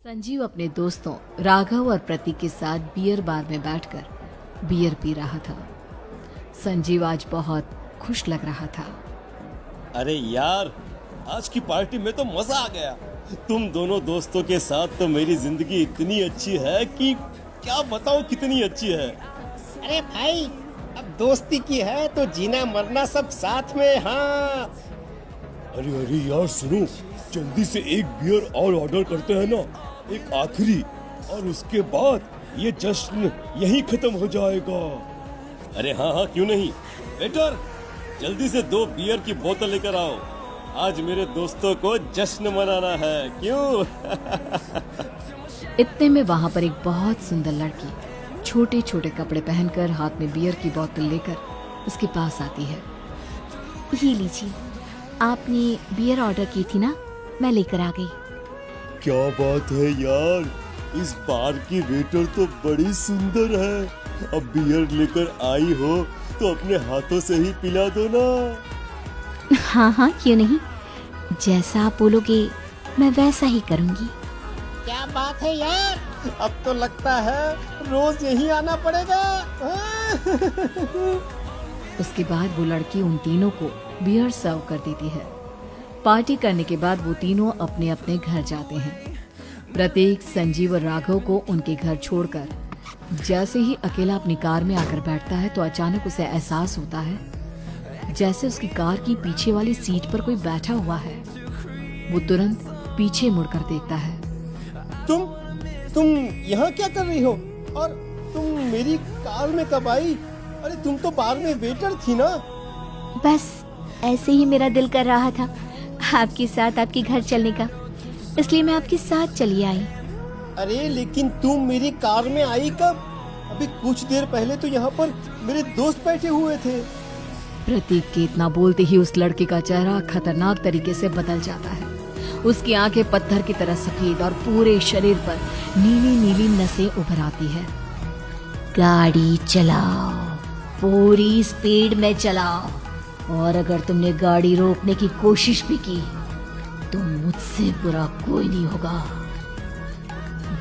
संजीव अपने दोस्तों राघव और प्रतीक के साथ बियर बार में बैठकर बियर पी रहा था। संजीव आज बहुत खुश लग रहा था। अरे यार, आज की पार्टी में तो मजा आ गया। तुम दोनों दोस्तों के साथ तो मेरी जिंदगी इतनी अच्छी है कि क्या बताऊं कितनी अच्छी है। अरे भाई, अब दोस्ती की है तो जीना मरना सब साथ में। हाँ, अरे अरे यार सुनो, जल्दी से एक बियर और ऑर्डर करते हैं ना, एक आखिरी, और उसके बाद ये जश्न यहीं खत्म हो जाएगा। अरे हाँ हाँ, क्यों नहीं। वेटर, जल्दी से 2 बियर की बोतल लेकर आओ। आज मेरे दोस्तों को जश्न मनाना है, क्यों? इतने में वहां पर एक बहुत सुंदर लड़की छोटे छोटे कपड़े पहनकर हाथ में बियर की बोतल लेकर उसके पास आती है। ये लीजिए, आपने बियर ऑर्डर की थी ना, मैं लेकर आ गई। क्या बात है यार, इस बार की वेटर तो बड़ी सुंदर है। अब बियर लेकर आई हो तो अपने हाथों से ही पिला दो ना। हाँ हाँ, क्यों नहीं, जैसा आप बोलोगे मैं वैसा ही करूँगी। क्या बात है यार, अब तो लगता है रोज यहीं आना पड़ेगा। उसके बाद वो लड़की उन तीनों को बियर सर्व कर देती है। पार्टी करने के बाद वो तीनों अपने अपने घर जाते हैं। प्रतीक, संजीव और राघव को उनके घर छोड़कर जैसे ही अकेला अपनी कार में आकर बैठता है तो अचानक उसे एहसास होता है जैसे उसकी कार की पीछे वाली सीट पर कोई बैठा हुआ है। वो तुरंत पीछे मुड़कर देखता है। तुम यहाँ क्या कर रही हो? और तुम मेरी कार में कब आई? अरे तुम तो बार में वेटर थी ना। बस ऐसे ही मेरा दिल कर रहा था आपके साथ आपके घर चलने का, इसलिए मैं आपके साथ चली आई। अरे लेकिन तुम मेरी कार में आई कब? अभी कुछ देर पहले तो यहाँ पर मेरे दोस्त बैठे हुए थे। प्रतीक के इतना बोलते ही उस लड़के का चेहरा खतरनाक तरीके से बदल जाता है। उसकी आंखें पत्थर की तरह सफेद और पूरे शरीर पर नीली नीली नसें उभर आती है। गाड़ी चलाओ, पूरी स्पीड में चलाओ, और अगर तुमने गाड़ी रोकने की कोशिश भी की तो मुझसे बुरा कोई नहीं होगा।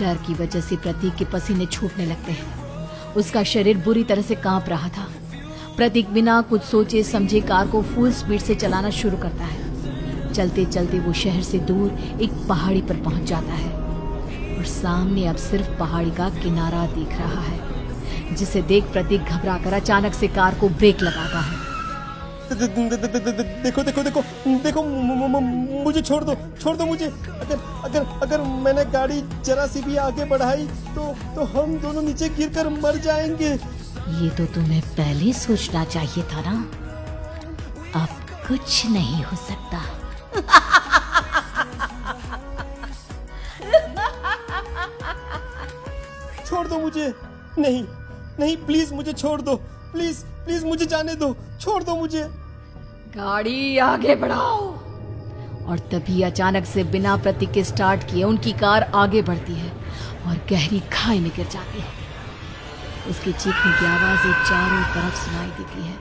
डर की वजह से प्रतीक के पसीने छूटने लगते हैं। उसका शरीर बुरी तरह से कांप रहा था। प्रतीक बिना कुछ सोचे समझे कार को फुल स्पीड से चलाना शुरू करता है। चलते चलते वो शहर से दूर एक पहाड़ी पर पहुंच जाता है और सामने अब सिर्फ पहाड़ी का किनारा दिख रहा है, जिसे देख प्रतीक घबराकर अचानक से कार को ब्रेक लगाता है। देखो देखो देखो देखो, मुझे छोड़ दो मुझे। अगर मैंने गाड़ी जरा सी भी आगे बढ़ाई तो हम दोनों नीचे गिरकर मर जाएंगे। ये तो तुम्हें पहले सोचना चाहिए था ना। अब कुछ नहीं हो सकता। छोड़ दो मुझे। नहीं नहीं, प्लीज मुझे छोड़ दो। प्लीज प्लीज मुझे जाने दो, छोड़ दो मुझे। गाड़ी आगे बढ़ाओ। और तभी अचानक से बिना प्रतीक के स्टार्ट किए उनकी कार आगे बढ़ती है और गहरी खाई में गिर जाती है। उसके चीखने की आवाजें चारों तरफ सुनाई देती है।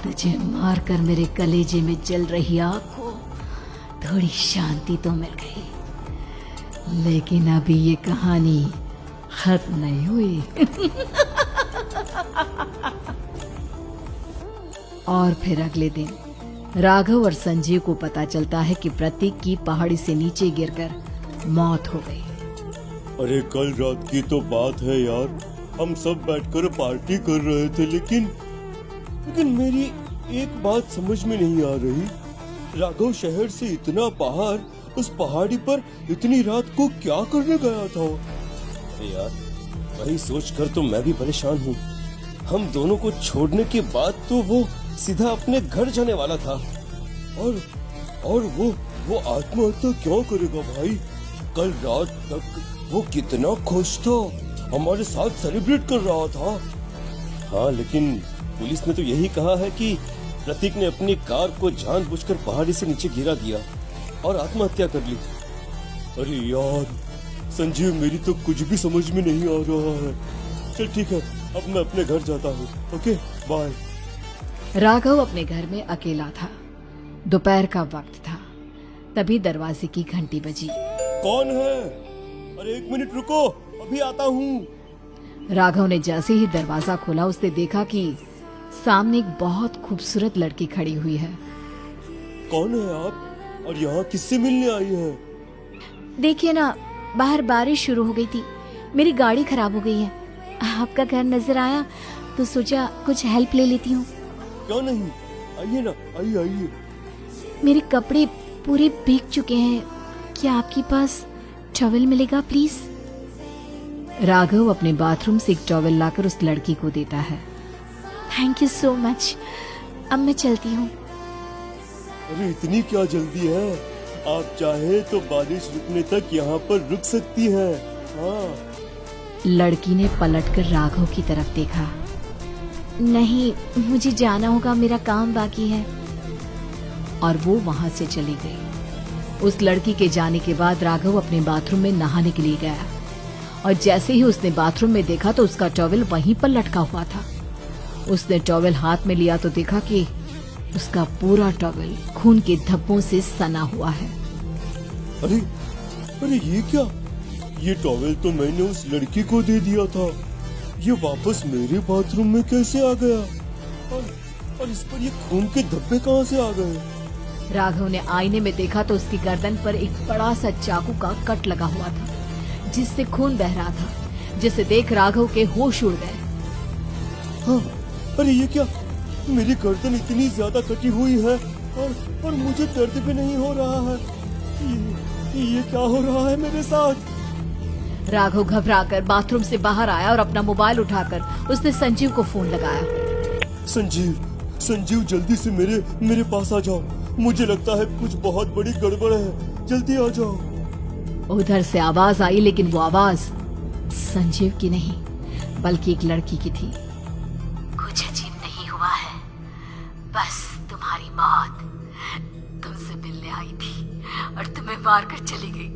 तुझे मारकर मेरे कलेजे में जल रही आग को थोड़ी शांति तो मिल गई, लेकिन अभी ये कहानी खत्म नहीं हुई। और फिर अगले दिन राघव और संजीव को पता चलता है कि प्रतीक की पहाड़ी से नीचे गिरकर मौत हो गई। अरे कल रात की तो बात है यार, हम सब बैठकर पार्टी कर रहे थे, लेकिन मेरी एक बात समझ में नहीं आ रही। राघव शहर से इतना बाहर उस पहाड़ी पर इतनी रात को क्या करने गया था? अरे यार, वही सोचकर तो मैं भी परेशान हूँ। हम दोनों को छोड़ने के बाद तो वो सीधा अपने घर जाने वाला था, और वो आत्महत्या क्यों करेगा भाई? कल रात तक वो कितना खुश था, हमारे साथ सेलिब्रेट कर रहा था। हाँ, लेकिन पुलिस ने तो यही कहा है कि प्रतीक ने अपनी कार को जानबूझकर पहाड़ी से नीचे गिरा दिया और आत्महत्या कर ली। अरे यार संजीव, मेरी तो कुछ भी समझ में नहीं आ रहा है। चल ठीक है, अब मैं अपने घर जाता हूँ। Okay, bye. राघव अपने घर में अकेला था। दोपहर का वक्त था। तभी दरवाजे की घंटी बजी। कौन है? अरे 1 मिनट रुको, अभी आता हूँ। राघव ने जैसे ही दरवाजा खोला उसने देखा कि सामने एक बहुत खूबसूरत लड़की खड़ी हुई है। कौन है आप और यहाँ किससे मिलने आई हैं? देखिए ना, बाहर बारिश शुरू हो गई थी, मेरी गाड़ी खराब हो गई है। आपका घर नजर आया तो सोचा कुछ हेल्प ले लेती हूँ। क्यों नहीं, आइए ना, आइए आइए। मेरे कपड़े पूरे भीग चुके हैं, क्या आपके पास टॉवल मिलेगा प्लीज? राघव अपने बाथरूम से एक टॉवल लाकर उस लड़की को देता है। थैंक यू सो मच, अब मैं चलती हूँ। अरे इतनी क्या जल्दी है? आप चाहे तो बारिश रुकने तक यहाँ पर रुक सकती हैं। हाँ। लड़की ने पलटकर राघव की तरफ देखा। नहीं, मुझे जाना होगा, मेरा काम बाकी है। और वो वहां से चली गई। उस लड़की के जाने के बाद राघव अपने बाथरूम में नहाने के लिए गया और जैसे ही उसने बाथरूम में देखा तो उसका टॉवल वहीं पर लटका हुआ था। उसने टॉवल हाथ में लिया तो देखा कि उसका पूरा टॉवल खून के धब्बों से सना हुआ है। अरे अरे ये क्या? ये टॉवल तो मैंने उस लड़की को दे दिया था। ये वापस मेरे बाथरूम में कैसे आ गया? और इस पर ये खून के धब्बे कहाँ से आ गए? राघव ने आईने में देखा तो उसकी गर्दन पर एक बड़ा सा चाकू का कट लगा हुआ था जिससे खून बह रहा था, जिसे देख राघव के होश उड़ गए। हाँ, अरे ये क्या? मेरी गर्दन इतनी ज्यादा कटी हुई है और मुझे दर्द भी नहीं हो रहा है। ये क्या हो रहा है मेरे साथ? राघव घबराकर बाथरूम से बाहर आया और अपना मोबाइल उठाकर उसने संजीव को फोन लगाया। संजीव जल्दी से मेरे पास आ जाओ। मुझे लगता है कुछ बहुत बड़ी गड़बड़ है, जल्दी आ जाओ। उधर से आवाज आई, लेकिन वो आवाज संजीव की नहीं बल्कि एक लड़की की थी। कुछ अजीब नहीं हुआ है, बस तुम्हारी मौत तुमसे मिलने आई थी और तुम्हें मार कर चली गई।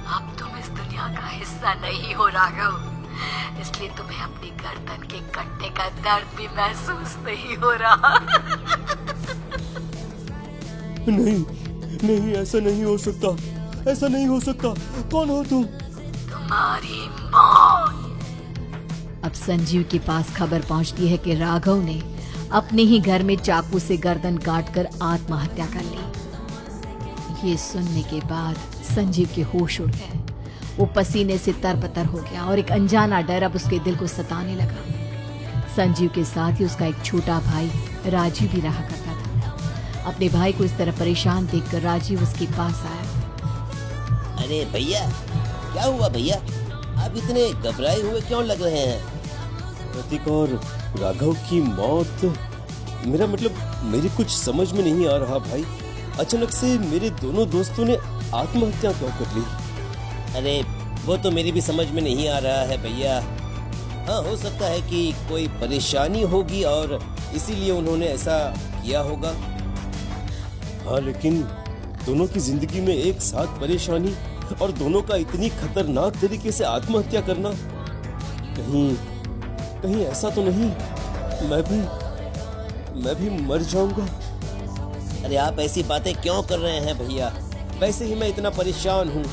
अब तुम इस दुनिया का हिस्सा नहीं हो राघव, इसलिए तुम्हें अपनी गर्दन के कटने का दर्द भी महसूस नहीं हो रहा। नहीं, ऐसा नहीं हो सकता, ऐसा नहीं हो सकता। कौन हो तुम? तुम्हारी मौत। अब संजीव के पास खबर पहुंचती है कि राघव ने अपने ही घर में चाकू से गर्दन काटकर आत्महत्या कर ली। ये सुनने के बाद संजीव के होश उड़ गए। वो पसीने से तरबतर हो गया और एक अनजाना डर अब उसके दिल को सताने लगा। संजीव के साथ ही उसका एक छोटा भाई राजीव भी रहा करता था। अपने भाई को इस तरह परेशान देखकर राजीव उसके पास आया। अरे भैया, क्या हुआ भैया? आप इतने घबराए हुए क्यों लग रहे हैं? प्रतीक और राघव की मौत, मेरा मतलब मेरी कुछ समझ में नहीं आ रहा भाई। अचानक से मेरे दोनों दोस्तों ने आत्महत्या क्यों कर ली? अरे वो तो मेरी भी समझ में नहीं आ रहा है भैया। हाँ, हो सकता है कि कोई परेशानी होगी और इसीलिए उन्होंने ऐसा किया होगा। हाँ, लेकिन दोनों की जिंदगी में एक साथ परेशानी और दोनों का इतनी खतरनाक तरीके से आत्महत्या करना, कहीं ऐसा तो नहीं मैं भी मर जाऊंगा? अरे आप ऐसी बातें क्यों कर रहे हैं भैया? वैसे ही मैं इतना परेशान हूँ।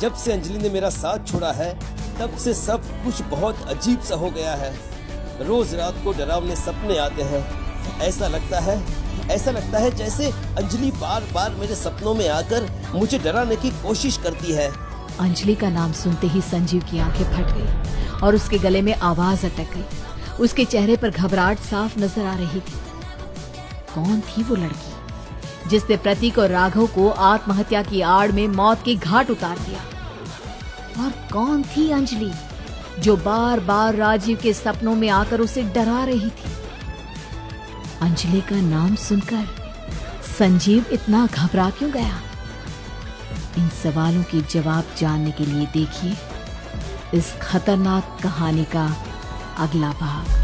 जब से अंजलि ने मेरा साथ छोड़ा है तब से सब कुछ बहुत अजीब सा हो गया है। रोज रात को डरावने सपने आते हैं। ऐसा लगता है जैसे अंजलि बार बार मेरे सपनों में आकर मुझे डराने की कोशिश करती है। अंजलि का नाम सुनते ही संजीव की आंखें फट गई और उसके गले में आवाज अटक गई। उसके चेहरे पर घबराहट साफ नजर आ रही थी। कौन थी वो लड़की जिसने प्रतीक और राघव को आत्महत्या की आड़ में मौत के घाट उतार दिया? और कौन थी अंजलि जो बार बार राजीव के सपनों में आकर उसे डरा रही थी? अंजलि का नाम सुनकर संजीव इतना घबरा क्यों गया? इन सवालों के जवाब जानने के लिए देखिए इस खतरनाक कहानी का अगला भाग।